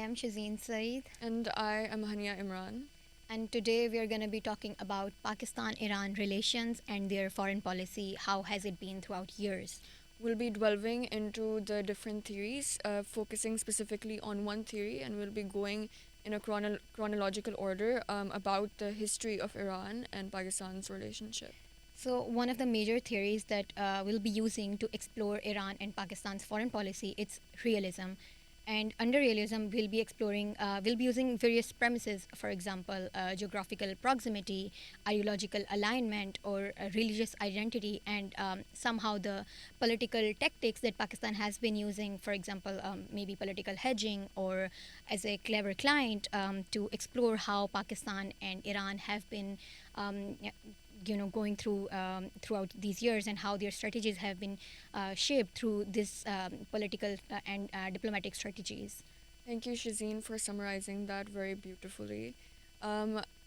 am Shazeen Saeed, And I am Hania Imran. and today we are going to be talking about Pakistan-Iran relations and their foreign policy. How has it been throughout years? We'll be delving into the different theories, focusing specifically on one theory, and we'll be going in a chronological order about the history of Iran and Pakistan's relationship. So, one of the major theories that we'll be using to explore Iran and Pakistan's foreign policy it's realism. And under realism, we'll be using various premises, for example, geographical proximity, ideological alignment, or religious identity, and somehow the political tactics that Pakistan has been using, for example, maybe political hedging or as a clever client to explore how Pakistan and Iran have been going throughout these years and how their strategies have been shaped through this political and diplomatic strategies. Thank you, Shazeen, for summarizing that very beautifully.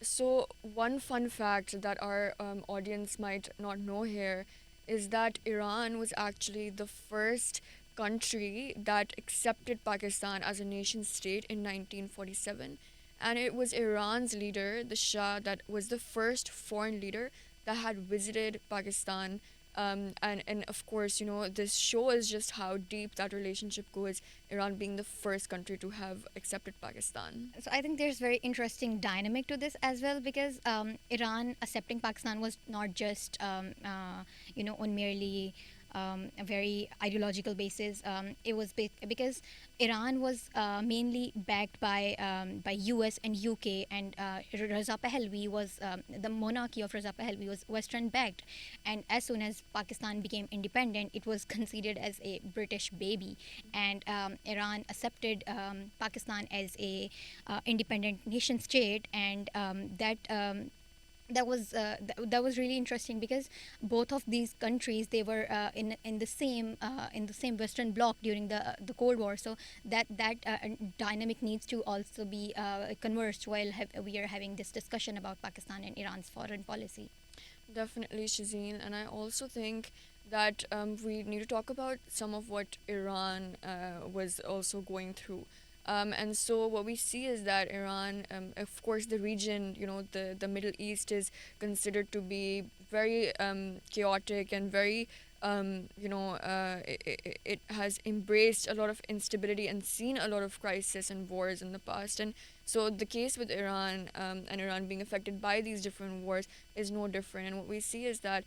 So, one fun fact that our audience might not know here is that Iran was actually the first country that accepted Pakistan as a nation state in 1947. And it was Iran's leader, the Shah, that was the first foreign leader that had visited Pakistan. And of course, this shows just how deep that relationship goes, Iran being the first country to have accepted Pakistan. So I think there's very interesting dynamic to this as well because Iran accepting Pakistan was not just on merely a very ideological basis. It was because Iran was mainly backed by US and UK, and Raza Pahlavi was the monarchy of Raza Pahlavi was Western backed, and as soon as Pakistan became independent, it was considered as a British baby, and Iran accepted Pakistan as a independent nation state, and that was really interesting because both of these countries they were in the same Western bloc during the Cold War. So that dynamic needs to also be conversed while we are having this discussion about Pakistan and Iran's foreign policy. Definitely, Shazeen. And I also think that we need to talk about some of what Iran was also going through. And so what we see is that Iran, of course, the region, the Middle East is considered to be very chaotic and very, it has embraced a lot of instability and seen a lot of crisis and wars in the past. And so the case with Iran and Iran being affected by these different wars is no different. And what we see is that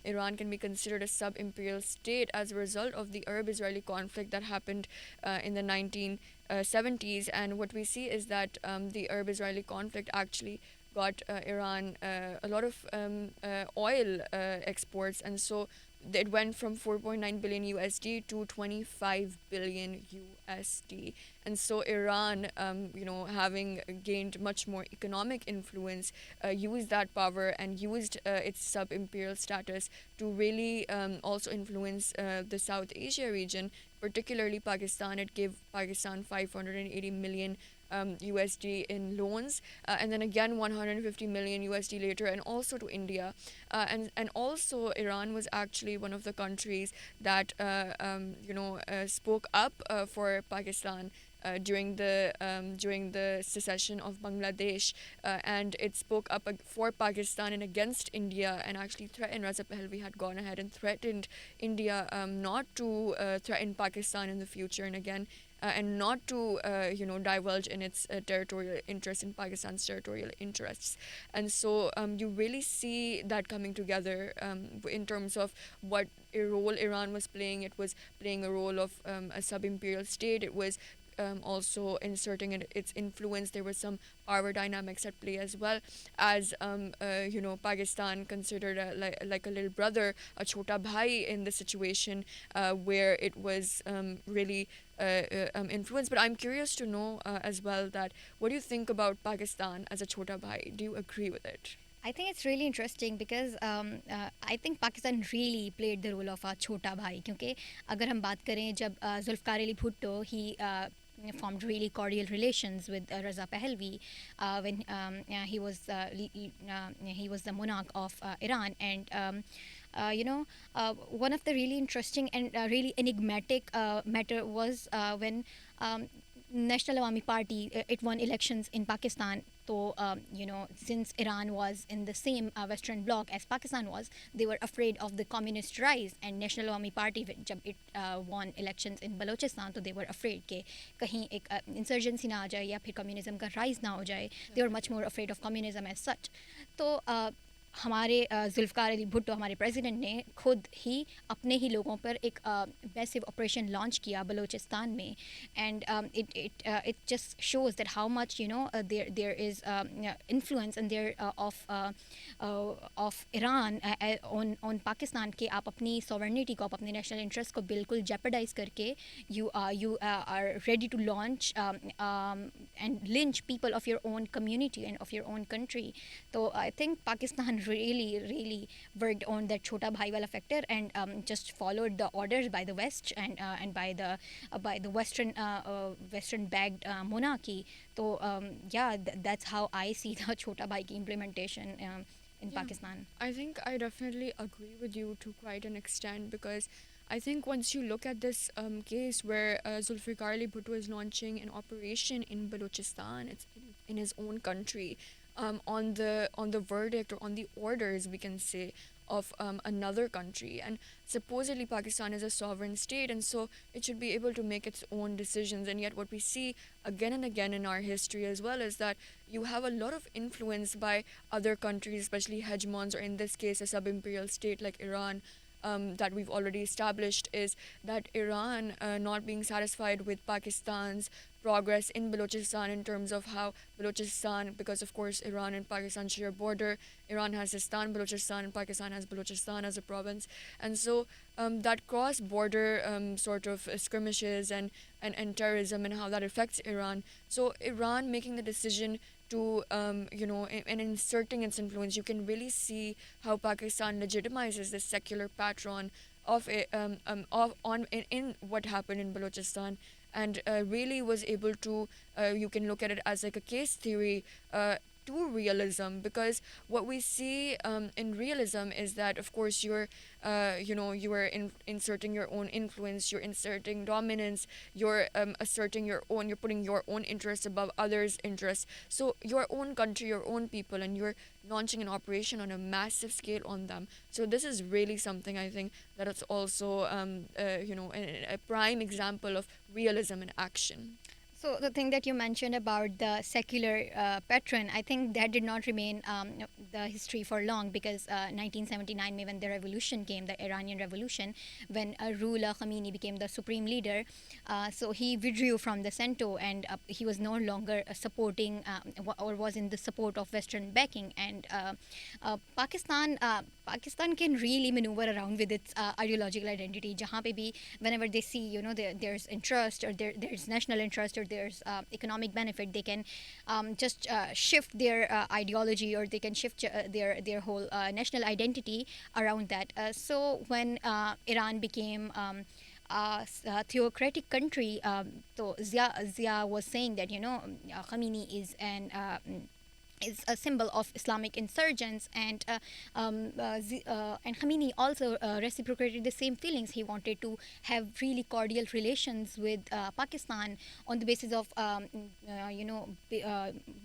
Iran can be considered a sub imperial state as a result of the Arab Israeli conflict that happened in the 1970s. And what we see is that the Arab Israeli conflict actually got Iran a lot of oil exports. And so it went from 4.9 billion USD to 25 billion USD. And so Iran, having gained much more economic influence, used that power and used its sub-imperial status to really also influence the South Asia region, particularly Pakistan. It gave Pakistan 580 million USD in loans, and then again 150 million USD later, and also to India, and also Iran was actually one of the countries that spoke up for Pakistan. During the secession of Bangladesh, and it spoke up for Pakistan and against India, and actually threatened. Raza Pahlavi had gone ahead and threatened India not to threaten Pakistan in the future, and not to divulge in its territorial interests, in Pakistan's territorial interests. And so you really see that coming together in terms of what a role Iran was playing. It was playing a role of a sub-imperial state. It was also inserting its influence. There were some power dynamics at play, as well as Pakistan considered like a little brother, a chota bhai in the situation where it was really influenced. But I'm curious to know as well that what do you think about Pakistan as a chota bhai? Do you agree with it? I think it's really interesting because I think Pakistan really played the role of a chota bhai क्योंकि अगर हम बात करें जब Zulfikar Ali Bhutto he formed really cordial relations with Raza Pahlavi when he was the monarch of Iran, and one of the really interesting and really enigmatic matter was when National Awami Party, it won elections in Pakistan. So, since Iran was in the same Western bloc as Pakistan was, they were afraid of the communist rise. And National Awami Party, जब it won elections in Balochistan, तो they were afraid कि कहीं एक insurgency ना आ जाए या फिर communism का rise ना हो जाए. They were much more afraid of communism as such. तो हमारे जुल्फ़िकार अली भुट्टो हमारे प्रेसिडेंट ने खुद ही अपने ही लोगों पर एक मैसिव ऑपरेशन लॉन्च किया बलूचिस्तान में. And it just shows that how much there is influence and there of Iran on Pakistan कि आप अपनी sovereignty को, आप अपने national interest को बिल्कुल jeopardize करके you are ready to launch and lynch people of your own community and of your own country. So I think Pakistan really worked on that chota bhai wala factor and just followed the orders by the West and by the Western backed monarchy. So that's how I see the chota bhai ki implementation in Yeah, Pakistan. I think I definitely agree with you to quite an extent, because I think once you look at this case where Zulfikar Ali Bhutto is launching an operation in Balochistan, it's in his own country, on the verdict or on the orders, we can say, of another country. And supposedly Pakistan is a sovereign state, and so it should be able to make its own decisions. And yet what we see again and again in our history as well is that you have a lot of influence by other countries, especially hegemons, or in this case a sub-imperial state like Iran, that we've already established, is that Iran, not being satisfied with Pakistan's progress in Balochistan in terms of how Balochistan, because of course Iran and Pakistan share a border, Iran has Sistan, Balochistan, and Pakistan has Balochistan as a province, and so that cross-border sort of skirmishes and terrorism and how that affects Iran. So Iran making the decision to and inserting its influence, you can really see how Pakistan legitimizes this secular patron of it, in what happened in Balochistan, and really was able to, you can look at it as like a case theory to realism, because what we see in realism is that of course you are inserting your own influence, you're inserting dominance, you're asserting your own, you're putting your own interests above others' interests, so your own country, your own people, and you're launching an operation on a massive scale on them. So this is really something I think that it's also a prime example of realism in action. So the thing that you mentioned about the secular patron, I think that did not remain the history for long, because 1979, when the revolution came, the Iranian Revolution, when Ruhollah Khomeini became the supreme leader, so he withdrew from the center, and he was no longer supporting or was in the support of Western backing, and Pakistan can really maneuver around with its ideological identity. जहाँ पे भी, whenever they see there's interest, or there's national interest, or there's economic benefit, they can just shift their ideology, or they can shift their whole national identity around that. So when Iran became a theocratic country, so Zia was saying that Khomeini is a symbol of Islamic insurgents, and and Khomeini also reciprocated the same feelings. He wanted to have really cordial relations with Pakistan on the basis of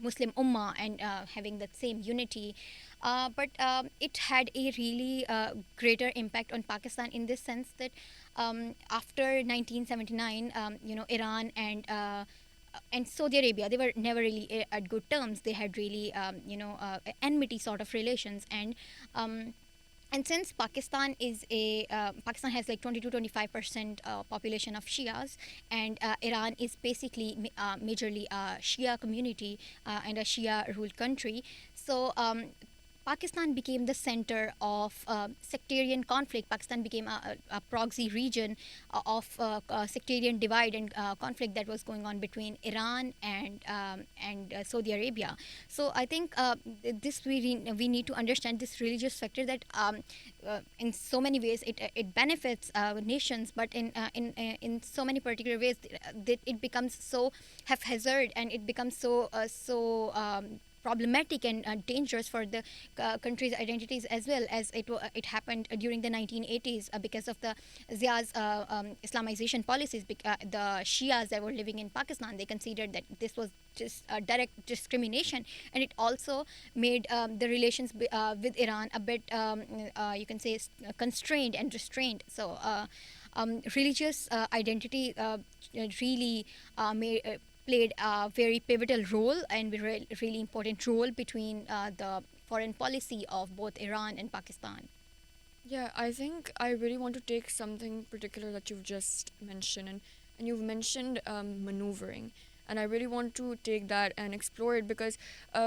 Muslim Ummah, and having that same unity. But it had a really greater impact on Pakistan in this sense that after 1979, Iran and Saudi Arabia, they were never really at good terms. They had really, enmity sort of relations. And since Pakistan is Pakistan has like 20 to 25% population of Shias, and Iran is basically majorly a Shia community and a Shia ruled country. So Pakistan became the center of sectarian conflict. Pakistan became a proxy region of sectarian divide and conflict that was going on between Iran and Saudi Arabia. So I think this we need to understand this religious factor that in so many ways it benefits nations, but in so many particular ways that it becomes so haphazard, and it becomes so problematic and dangerous for the country's identities, as well as it happened during the 1980s because of the Zia's Islamization policies. The Shias that were living in Pakistan, they considered that this was just direct discrimination, and it also made the relations with Iran a bit, you can say, constrained and restrained. So religious identity really played a very pivotal role and really important role between the foreign policy of both Iran and Pakistan. Yeah, I think I really want to take something particular that you've just mentioned, and you've mentioned maneuvering. And I really want to take that and explore it because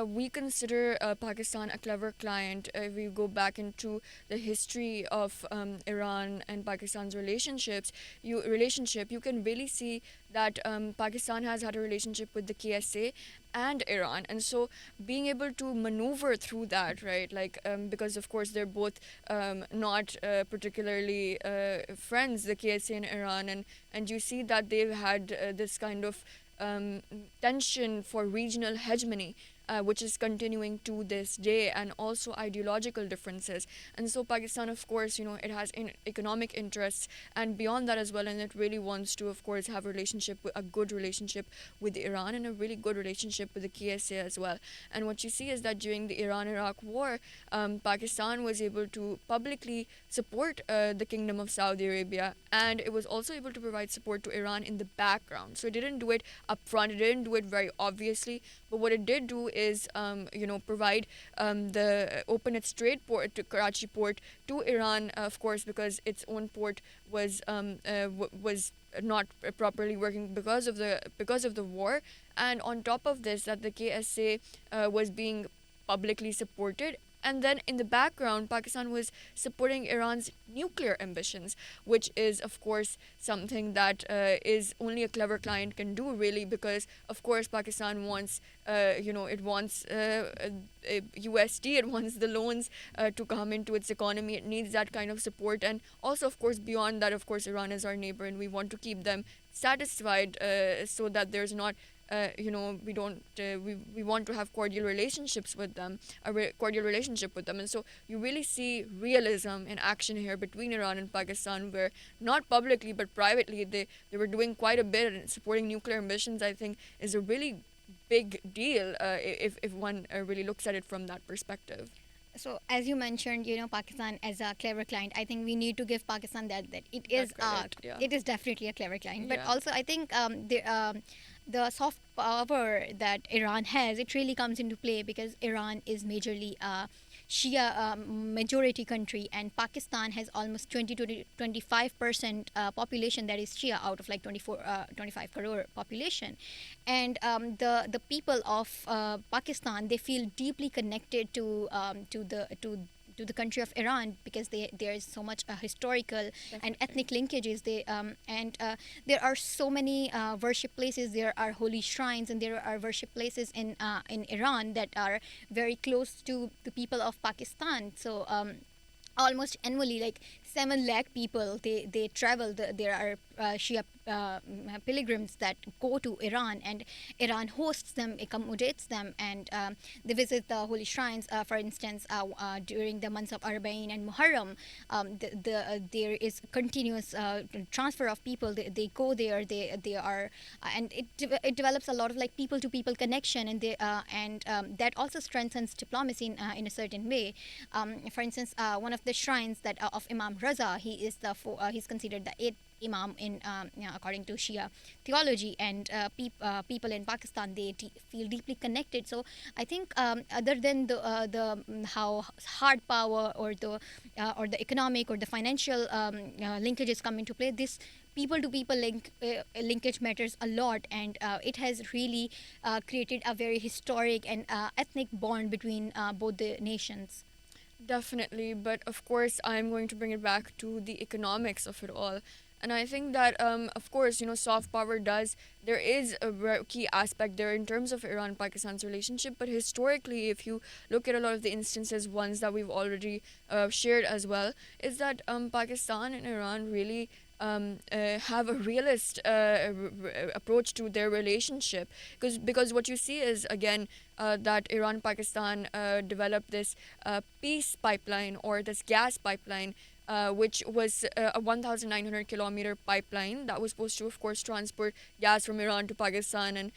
we consider Pakistan a clever client. If we go back into the history of Iran and Pakistan's relationship, you can really see that Pakistan has had a relationship with the KSA and Iran, and so being able to maneuver through that, right? Like because of course they're both not particularly friends, the KSA and Iran, and you see that they've had this kind of tension for regional hegemony, which is continuing to this day, and also ideological differences. And so Pakistan, of course, it has economic interests and beyond that as well, and it really wants to, of course, have a good relationship with Iran and a really good relationship with the KSA as well. And what you see is that during the Iran-Iraq war, Pakistan was able to publicly support the Kingdom of Saudi Arabia, and it was also able to provide support to Iran in the background. So it didn't do it up front, it didn't do it very obviously, but what it did do is, provide the open its trade port to Karachi port to Iran, of course, because its own port was not properly working because of the war, and on top of this, that the KSA was being publicly supported. And then in the background, Pakistan was supporting Iran's nuclear ambitions, which is, of course, something that is only a clever client can do, really, because, of course, Pakistan wants, it wants USD, it wants the loans to come into its economy. It needs that kind of support. And also, of course, beyond that, of course, Iran is our neighbor, and we want to keep them satisfied so that there's not we don't we want to have cordial relationships with them, cordial relationship with them. And so you really see realism in action here between Iran and Pakistan, where not publicly but privately they were doing quite a bit, and supporting nuclear ambitions, I think, is a really big deal if one really looks at it from that perspective. So as you mentioned, Pakistan as a clever client, I think we need to give Pakistan that it is credit, yeah. it is definitely a clever client. But Yeah. also I think the soft power that Iran has, it really comes into play because Iran is majorly a Shia majority country, and Pakistan has almost 20 to 25% population that is Shia out of like 25 crore population. And the people of Pakistan, they feel deeply connected to the country of Iran because there is so much historical and ethnic linkages. There are so many worship places. There are holy shrines, and there are worship places in Iran that are very close to the people of Pakistan. So almost annually, like 7 lakh people, they travel. There are Shia pilgrims that go to Iran, and Iran hosts them, accommodates them, and they visit the holy shrines. For instance, during the months of Arba'in and Muharram, there is continuous transfer of people. They go there. They are, and it develops a lot of like people to people connection, and that also strengthens diplomacy in a certain way. For instance, one of the shrines that of Imam Raza, he's considered the eighth Imam in according to Shia theology, and people in Pakistan, they feel deeply connected. So I think other than the how hard power or the economic or the financial linkages come into play, this people to people linkage matters a lot, and it has really created a very historic and ethnic bond between both the nations. Definitely, but of course, I'm going to bring it back to the economics of it all. And I think that, of course, soft power does, there is a key aspect there in terms of Iran Pakistan's relationship. But historically, if you look at a lot of the instances, ones that we've already shared as well, is that Pakistan and Iran really have a realist approach to their relationship. Because what you see is, again, that Iran Pakistan developed this peace pipeline, or this gas pipeline, which was a 1,900-kilometer pipeline that was supposed to, of course, transport gas from Iran to Pakistan, and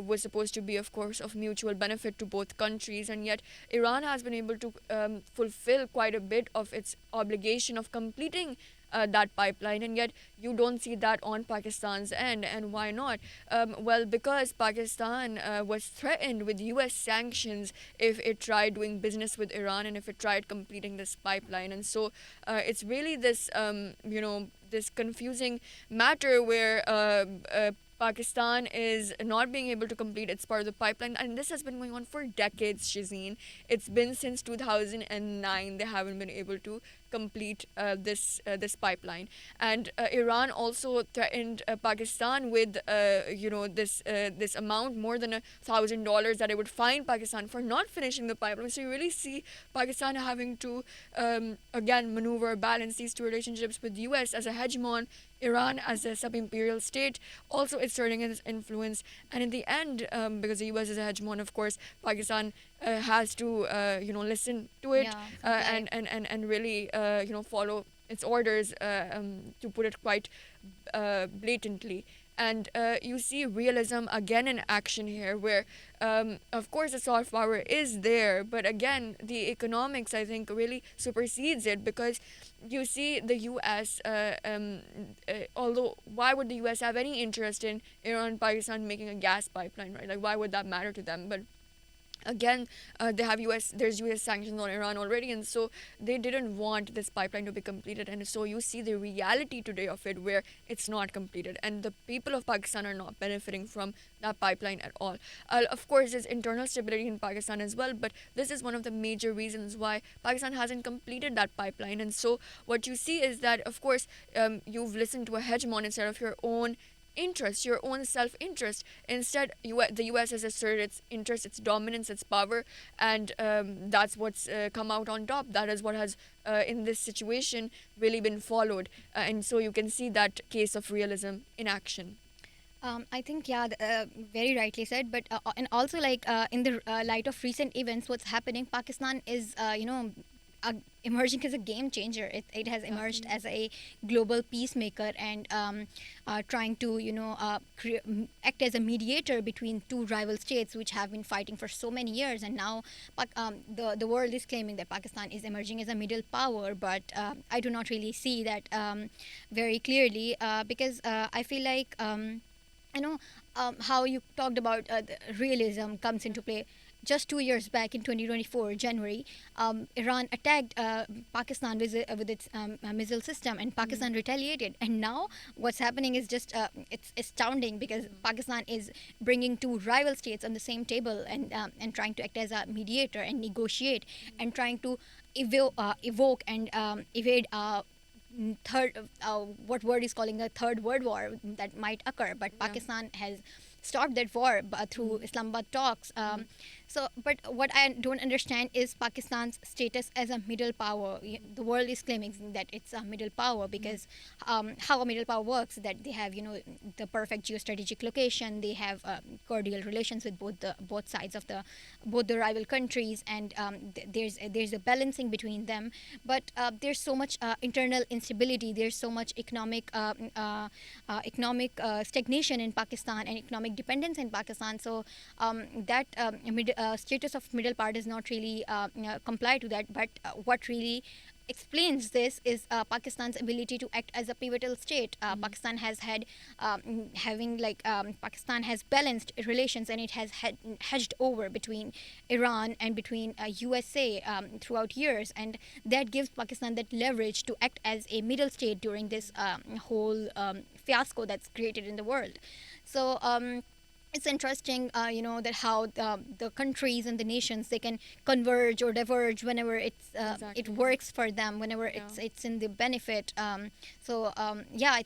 was supposed to be, of course, of mutual benefit to both countries. And yet, Iran has been able to fulfill quite a bit of its obligation of completing that pipeline, and yet you don't see that on Pakistan's end. And why not? Well, because Pakistan was threatened with US sanctions if it tried doing business with Iran and if it tried completing this pipeline. And so it's really this, this confusing matter where Pakistan is not being able to complete its part of the pipeline, and this has been going on for decades, Shazeen. It's been since 2009 they haven't been able to complete this pipeline, and Iran also threatened Pakistan with this amount, more than $1,000, that it would fine Pakistan for not finishing the pipeline. So you really see Pakistan having to again maneuver, balance these two relationships, with U.S. as a hegemon, Iran as a sub-imperial state, also exerting its influence. And in the end, because the U.S. is a hegemon, of course, Pakistan has to, listen to it, and really, follow its orders, to put it quite blatantly. And you see realism again in action here, where, of course, the soft power is there, but again, the economics, I think, really supersedes it, because you see the U.S., although why would the U.S. have any interest in Iran, Pakistan making a gas pipeline, right? Like, why would that matter to them? But again, there's US sanctions on Iran already, and so they didn't want this pipeline to be completed. And so you see the reality today of it, where it's not completed, and the people of Pakistan are not benefiting from that pipeline at all. Of course, there's internal stability in Pakistan as well, but this is one of the major reasons why Pakistan hasn't completed that pipeline. And so what you see is that, of course, you've listened to a hegemon instead of your own interest, your own self-interest. Instead, the US has asserted its interest, its dominance, its power, and that's what's come out on top. That is what has, in this situation, really been followed. And so you can see that case of realism in action. I think, yeah, very rightly said. But and also, like, in the light of recent events, what's happening? Pakistan is, emerging as a game changer. It has emerged as a global peacemaker, and trying to, act as a mediator between two rival states which have been fighting for so many years. And now, the world is claiming that Pakistan is emerging as a middle power, but I do not really see that very clearly, because I feel like. How you talked about the realism comes into play. Just 2 years back, in 2024 January, Iran attacked Pakistan with its missile system, and Pakistan retaliated. And now what's happening is just, it's astounding, because Pakistan is bringing two rival states on the same table, and trying to act as a mediator and negotiate, and trying to evoke and evade third, what word is calling a third world war that might occur. But Pakistan has stopped that war through Islamabad talks. But what I don't understand is Pakistan's status as a middle power. The world is claiming that it's a middle power, because how a middle power works, that they have, the perfect geostrategic location. They have cordial relations with both sides of both the rival countries, and there's a balancing between them. But there's so much internal instability. There's so much economic stagnation in Pakistan, and economic dependence in Pakistan. So that status of middle power does not really comply to that. But what really explains this is Pakistan's ability to act as a pivotal state. Pakistan has Pakistan has balanced relations, and it has hedged over between Iran and between USA throughout years, and that gives Pakistan that leverage to act as a middle state during this whole fiasco that's created in the world. So. It's interesting, that how the countries and the nations, they can converge or diverge whenever it works for them, whenever it's in the benefit. I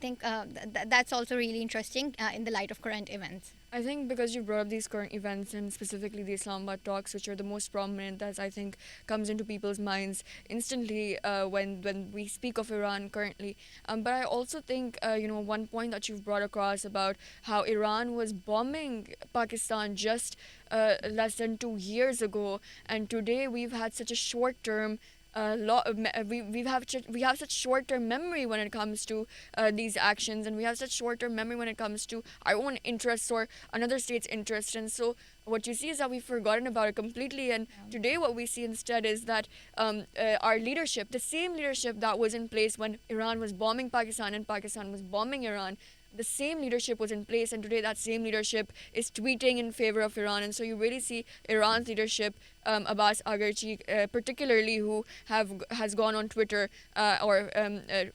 think that's also really interesting in the light of current events. I think because you brought up these current events and specifically the Islamabad talks, which are the most prominent, as I think comes into people's minds instantly when we speak of Iran currently. But I also think one point that you've brought across about how Iran was bombing Pakistan just less than 2 years ago, and today we've had such a short term we have such short term memory when it comes to these actions, and we have such short term memory when it comes to our own interests or another state's interest. And so what you see is that we've forgotten about it completely. And today what we see instead is that our leadership, the same leadership that was in place when Iran was bombing Pakistan and Pakistan was bombing Iran, the same leadership was in place, and today that same leadership is tweeting in favor of Iran. And so you really see Iran's leadership, Abbas Agharchi, particularly, who has gone on Twitter or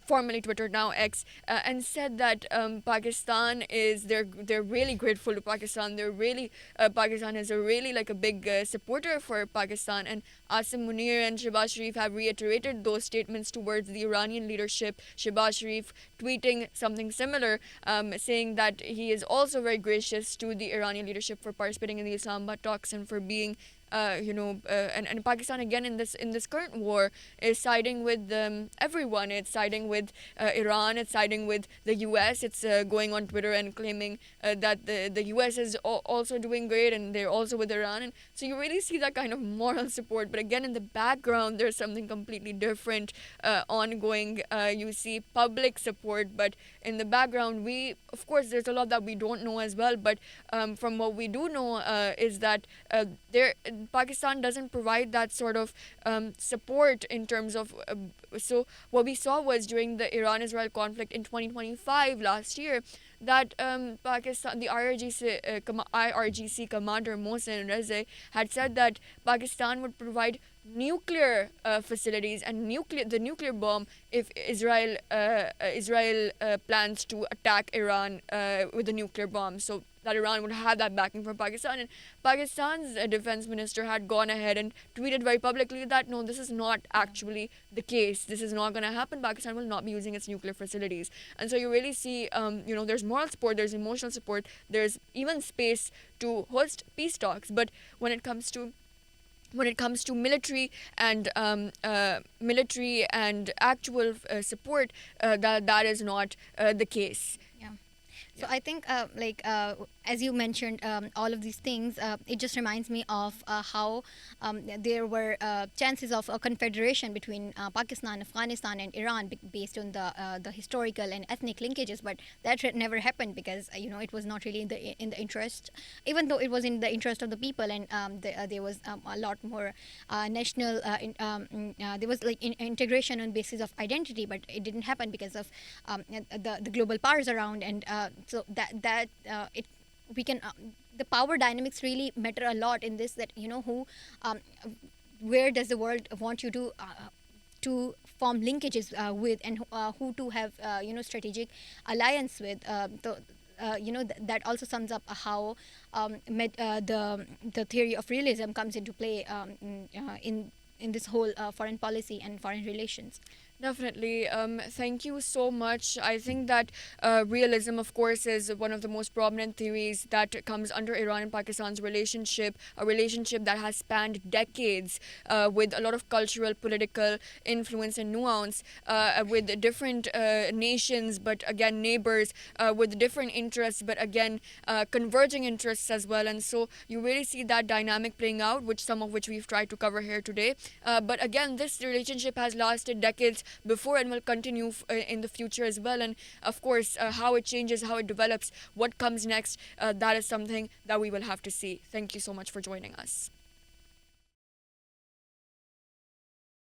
formerly Twitter, now X, and said that Pakistan is they're really grateful to Pakistan. They're really Pakistan is a really like a big supporter for Pakistan, and Asim Munir and Shehbaz Sharif have reiterated those statements towards the Iranian leadership. Shehbaz Sharif tweeting something similar, saying that he is also very gracious to the Iranian leadership for participating in the Islamabad talks and for being and Pakistan again in this current war is siding with everyone. It's siding with Iran. It's siding with the U.S. It's going on Twitter and claiming that the U.S. is also doing great and they're also with Iran. And so you really see that kind of moral support. But again, in the background, there's something completely different ongoing. You see public support, but in the background, of course, there's a lot that we don't know as well. But from what we do know is that there Pakistan doesn't provide that sort of support in terms of. So what we saw was during the Iran-Israel conflict in 2025 last year that Pakistan, the IRGC commander Mohsen Reza had said that Pakistan would provide nuclear facilities and the nuclear bomb if Israel plans to attack Iran with a nuclear bomb. So that Iran would have that backing from Pakistan. And Pakistan's defense minister had gone ahead and tweeted very publicly that no, this is not actually the case. This is not going to happen. Pakistan will not be using its nuclear facilities. And so you really see, there's moral support, there's emotional support, there's even space to host peace talks. But when it comes to military and actual support, that is not the case. Yeah. So I think, as you mentioned, all of these things, it just reminds me of how there were chances of a confederation between Pakistan, Afghanistan, and Iran based on the historical and ethnic linkages. But that never happened because it was not really in the interest, even though it was in the interest of the people, and there was a lot more national. There was like integration on basis of identity, but it didn't happen because of the global powers around, and so that it we can the power dynamics really matter a lot in this, that who where does the world want you to form linkages with, and who to have strategic alliance with. That also sums up how the theory of realism comes into play in this whole foreign policy and foreign relations. Definitely. Thank you so much. I think that realism, of course, is one of the most prominent theories that comes under Iran and Pakistan's relationship, a relationship that has spanned decades with a lot of cultural, political influence and nuance, with different nations, but again, neighbors, with different interests, but again, converging interests as well. And so you really see that dynamic playing out, some of which we've tried to cover here today. But again, this relationship has lasted decades before and will continue in the future as well. And of course, how it changes, how it develops, what comes next, that is something that we will have to see. Thank you so much for joining us.